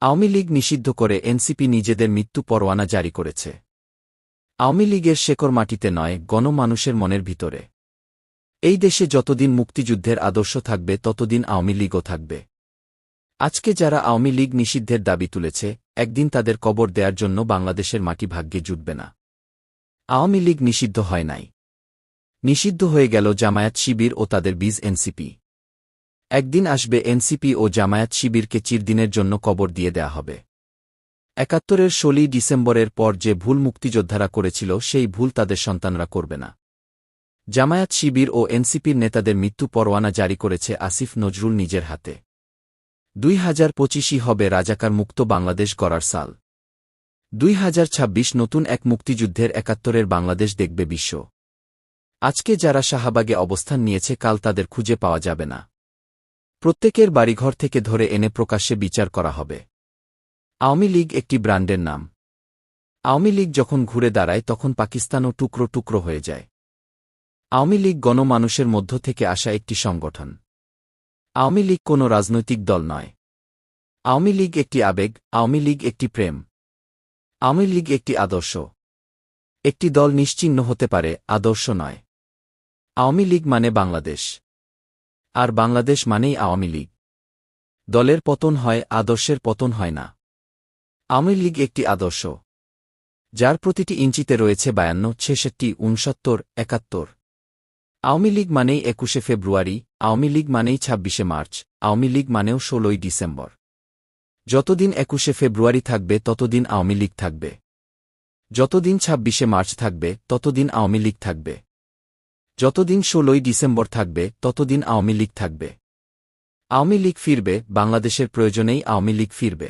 আওয়ামী লীগ নিষিদ্ধ করে এনসিপি নিজেদের মৃত্যু পরোয়ানা জারি করেছে। আওয়ামী লীগের শেকড় মাটিতে নয়, গণমানুষের মনের ভিতরে। এই দেশে যতদিন মুক্তিযুদ্ধের আদর্শ থাকবে ততদিন আওয়ামী লীগও থাকবে। আজকে যারা আওয়ামী লীগ নিষিদ্ধের দাবি তুলেছে, একদিন তাদের কবর দেয়ার জন্য বাংলাদেশের মাটি ভাগ্যে জুটবে না। আওয়ামী লীগ নিষিদ্ধ হয় নাই। নিষিদ্ধ হয়ে গেল জামায়াত শিবির ও তাদের বীজ এনসিপি। একদিন আসবে এনসিপি ও জামায়াত শিবিরকে চিরদিনের জন্য কবর দিয়ে দেয়া হবে। ৭১-এর ১৬ই ডিসেম্বরের পর যে ভুল মুক্তিযোদ্ধারা করেছিল সেই ভুল তাদের সন্তানরা করবে না। জামায়াত শিবির ও এনসিপির নেতাদের মৃত্যু পরোয়ানা জারি করেছে আসিফ নজরুল নিজের হাতে। ২০২৫ই হবে রাজাকার মুক্ত বাংলাদেশ গড়ার সাল। ২০২৬ নতুন এক মুক্তিযুদ্ধের ৭১-এর বাংলাদেশ দেখবে বিশ্ব। আজকে যারা শাহবাগে অবস্থান নিয়েছে কাল তাদের খুঁজে পাওয়া যাবে না। প্রত্যেকের বাড়িঘর থেকে ধরে এনে প্রকাশ্যে বিচার করা হবে। আওয়ামী লীগ একটি ব্র্যান্ডের নাম। আওয়ামী লীগ যখন ঘুরে দাঁড়ায় তখন পাকিস্তানও টুকরো টুকরো হয়ে যায়। আওয়ামী লীগ গণমানুষের মধ্য থেকে আসা একটি সংগঠন। আওয়ামী লীগ কোনো রাজনৈতিক দল নয়। আওয়ামী লীগ একটি আবেগ, আওয়ামী লীগ একটি প্রেম। আওয়ামী লীগ একটি আদর্শ। একটি দল নিশ্চিহ্ন হতে পারে, আদর্শ নয়। আওয়ামী লীগ মানে বাংলাদেশ। আর বাংলাদেশ মানেই আওয়ামী লীগ। দলের পতন হয়, আদর্শের পতন হয় না। আওয়ামী লীগ একটি আদর্শ, যার প্রতিটি ইঞ্চিতে রয়েছে ৫২, ৬৬, ৬৯, ৭১। আওয়ামী লীগ মানেই ২১শে ফেব্রুয়ারি, আওয়ামী লীগ মানেই ২৬শে মার্চ, আওয়ামী লীগ মানেও ১৬ই ডিসেম্বর। যতদিন ২১শে ফেব্রুয়ারি থাকবে ততদিন আওয়ামী লীগ থাকবে। যতদিন ২৬শে মার্চ থাকবে ততদিন আওয়ামী লীগ থাকবে। যতদিন ১৬ই ডিসেম্বর থাকবে ততদিন আওয়ামী লীগ থাকবে। আওয়ামী লীগ ফিরবে, বাংলাদেশের প্রয়োজনেই আওয়ামী লীগ ফিরবে।